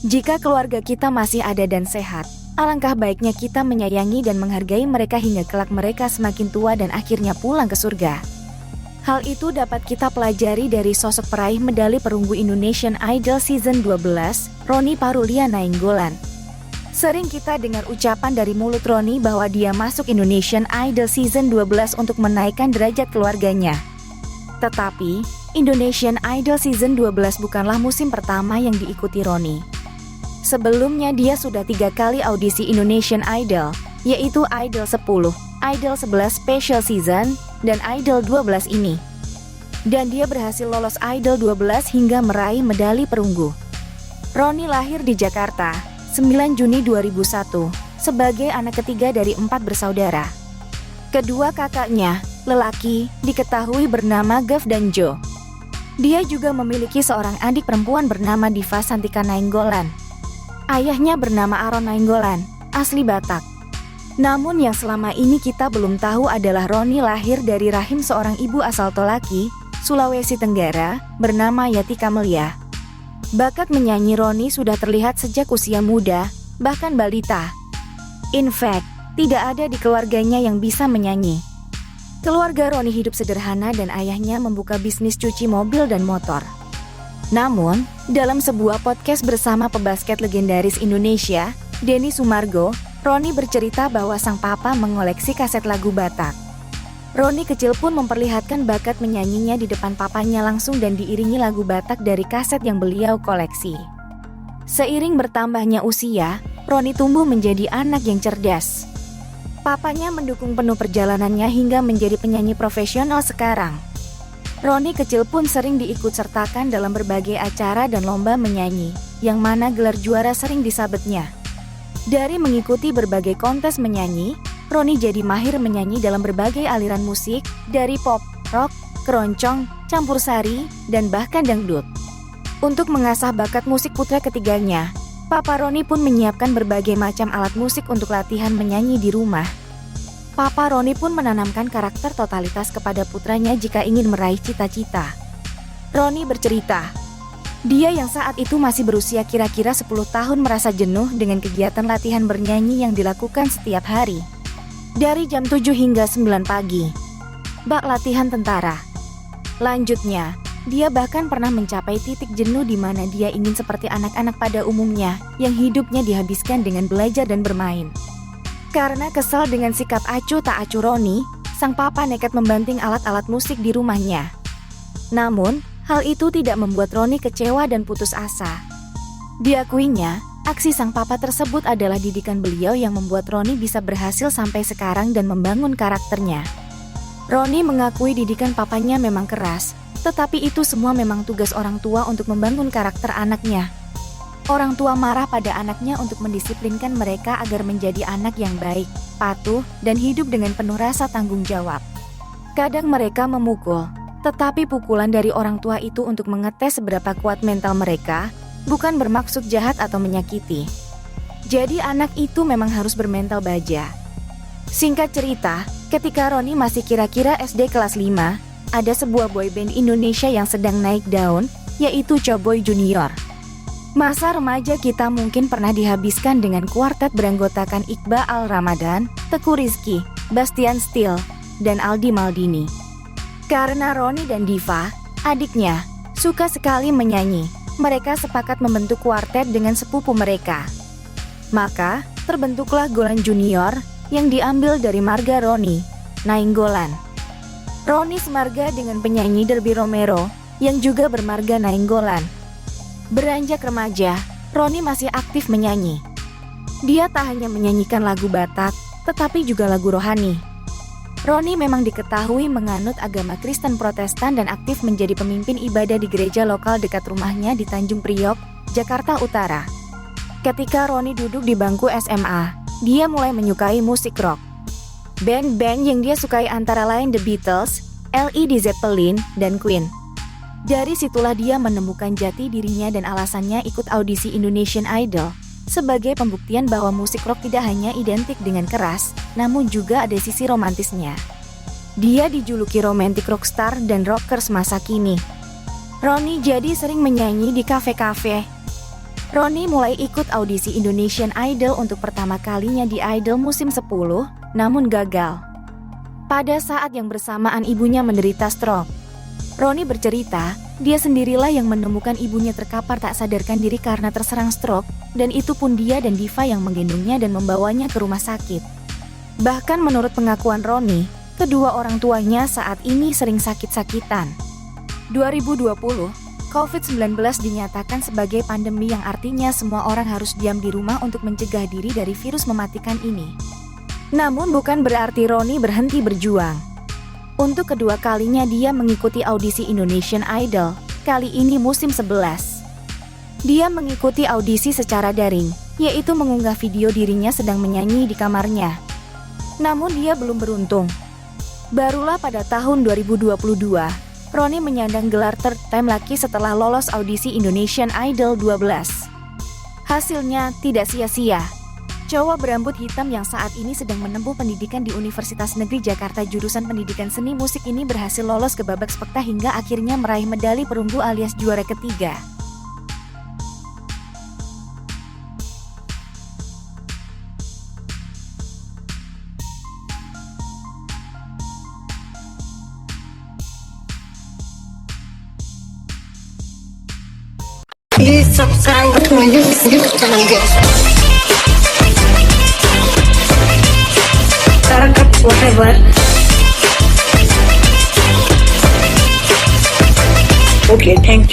Jika keluarga kita masih ada dan sehat, alangkah baiknya kita menyayangi dan menghargai mereka hingga kelak mereka semakin tua dan akhirnya pulang ke surga. Hal itu dapat kita pelajari dari sosok peraih medali perunggu Indonesian Idol Season 12, Roni Parulia Nainggolan. Sering kita dengar ucapan dari mulut Roni bahwa dia masuk Indonesian Idol Season 12 untuk menaikkan derajat keluarganya. Tetapi, Indonesian Idol Season 12 bukanlah musim pertama yang diikuti Roni. Sebelumnya dia sudah 3 kali audisi Indonesian Idol, yaitu Idol 10, Idol 11 Special Season, dan Idol 12 ini. Dan dia berhasil lolos Idol 12 hingga meraih medali perunggu. Roni lahir di Jakarta, 9 Juni 2001, sebagai anak ketiga dari 4 bersaudara. Kedua kakaknya, lelaki, diketahui bernama Gav dan Jo. Dia juga memiliki seorang adik perempuan bernama Diva Santika Nainggolan. Ayahnya bernama Aron Nainggolan, asli Batak. Namun yang selama ini kita belum tahu adalah Roni lahir dari rahim seorang ibu asal Tolaki, Sulawesi Tenggara, bernama Yati Kamelia. Bakat menyanyi Roni sudah terlihat sejak usia muda, bahkan balita. In fact, tidak ada di keluarganya yang bisa menyanyi. Keluarga Roni hidup sederhana dan ayahnya membuka bisnis cuci mobil dan motor. Namun, dalam sebuah podcast bersama pebasket legendaris Indonesia, Denny Sumargo, Roni bercerita bahwa sang papa mengoleksi kaset lagu Batak. Roni kecil pun memperlihatkan bakat menyanyinya di depan papanya langsung dan diiringi lagu Batak dari kaset yang beliau koleksi. Seiring bertambahnya usia, Roni tumbuh menjadi anak yang cerdas. Papanya mendukung penuh perjalanannya hingga menjadi penyanyi profesional sekarang. Roni kecil pun sering diikut-sertakan dalam berbagai acara dan lomba menyanyi, yang mana gelar juara sering disabetnya. Dari mengikuti berbagai kontes menyanyi, Roni jadi mahir menyanyi dalam berbagai aliran musik, dari pop, rock, keroncong, campur sari, dan bahkan dangdut. Untuk mengasah bakat musik putra ketiganya, Papa Roni pun menyiapkan berbagai macam alat musik untuk latihan menyanyi di rumah. Papa Roni pun menanamkan karakter totalitas kepada putranya jika ingin meraih cita-cita. Roni bercerita, dia yang saat itu masih berusia kira-kira 10 tahun merasa jenuh dengan kegiatan latihan bernyanyi yang dilakukan setiap hari. Dari jam 7 hingga 9 pagi. Bak latihan tentara. Lanjutnya, dia bahkan pernah mencapai titik jenuh di mana dia ingin seperti anak-anak pada umumnya yang hidupnya dihabiskan dengan belajar dan bermain. Karena kesal dengan sikap acuh tak acuh Roni, sang papa nekat membanting alat-alat musik di rumahnya. Namun, hal itu tidak membuat Roni kecewa dan putus asa. Diakuinya, aksi sang papa tersebut adalah didikan beliau yang membuat Roni bisa berhasil sampai sekarang dan membangun karakternya. Roni mengakui didikan papanya memang keras, tetapi itu semua memang tugas orang tua untuk membangun karakter anaknya. Orang tua marah pada anaknya untuk mendisiplinkan mereka agar menjadi anak yang baik, patuh, dan hidup dengan penuh rasa tanggung jawab. Kadang mereka memukul, tetapi pukulan dari orang tua itu untuk mengetes seberapa kuat mental mereka, bukan bermaksud jahat atau menyakiti. Jadi anak itu memang harus bermental baja. Singkat cerita, ketika Roni masih kira-kira SD kelas 5, ada sebuah boyband Indonesia yang sedang naik daun, yaitu Cowboy Junior. Masa remaja kita mungkin pernah dihabiskan dengan kuartet beranggotakan Iqbal Al-Ramadan, Teuku Rizky, Bastian Steel, dan Aldi Maldini. Karena Roni dan Diva, adiknya, suka sekali menyanyi, mereka sepakat membentuk kuartet dengan sepupu mereka. Maka, terbentuklah Golan Junior yang diambil dari marga Roni, Nainggolan. Roni semarga dengan penyanyi Derby Romero yang juga bermarga Nainggolan. Beranjak remaja, Roni masih aktif menyanyi. Dia tak hanya menyanyikan lagu Batak, tetapi juga lagu rohani. Roni memang diketahui menganut agama Kristen Protestan dan aktif menjadi pemimpin ibadah di gereja lokal dekat rumahnya di Tanjung Priok, Jakarta Utara. Ketika Roni duduk di bangku SMA, dia mulai menyukai musik rock. Band-band yang dia sukai antara lain The Beatles, Led Zeppelin, dan Queen. Dari situlah dia menemukan jati dirinya dan alasannya ikut audisi Indonesian Idol, sebagai pembuktian bahwa musik rock tidak hanya identik dengan keras, namun juga ada sisi romantisnya. Dia dijuluki romantic rockstar dan rockers masa kini. Roni jadi sering menyanyi di kafe-kafe. Roni mulai ikut audisi Indonesian Idol untuk pertama kalinya di Idol musim 10, namun gagal. Pada saat yang bersamaan ibunya menderita stroke. Roni bercerita, dia sendirilah yang menemukan ibunya terkapar tak sadarkan diri karena terserang stroke, dan itu pun dia dan Diva yang menggendongnya dan membawanya ke rumah sakit. Bahkan menurut pengakuan Roni, kedua orang tuanya saat ini sering sakit-sakitan. 2020, COVID-19 dinyatakan sebagai pandemi yang artinya semua orang harus diam di rumah untuk mencegah diri dari virus mematikan ini. Namun bukan berarti Roni berhenti berjuang. Untuk kedua kalinya dia mengikuti audisi Indonesian Idol, kali ini musim 11. Dia mengikuti audisi secara daring, yaitu mengunggah video dirinya sedang menyanyi di kamarnya. Namun dia belum beruntung. Barulah pada tahun 2022, Roni menyandang gelar Third Time Lucky setelah lolos audisi Indonesian Idol 12. Hasilnya tidak sia-sia. Cowok berambut hitam yang saat ini sedang menempuh pendidikan di Universitas Negeri Jakarta jurusan Pendidikan Seni Musik ini berhasil lolos ke babak spekta hingga akhirnya meraih medali perunggu alias juara ketiga. Please subscribe to my YouTube channel guys. Tarakat whatever. Okay, thank you.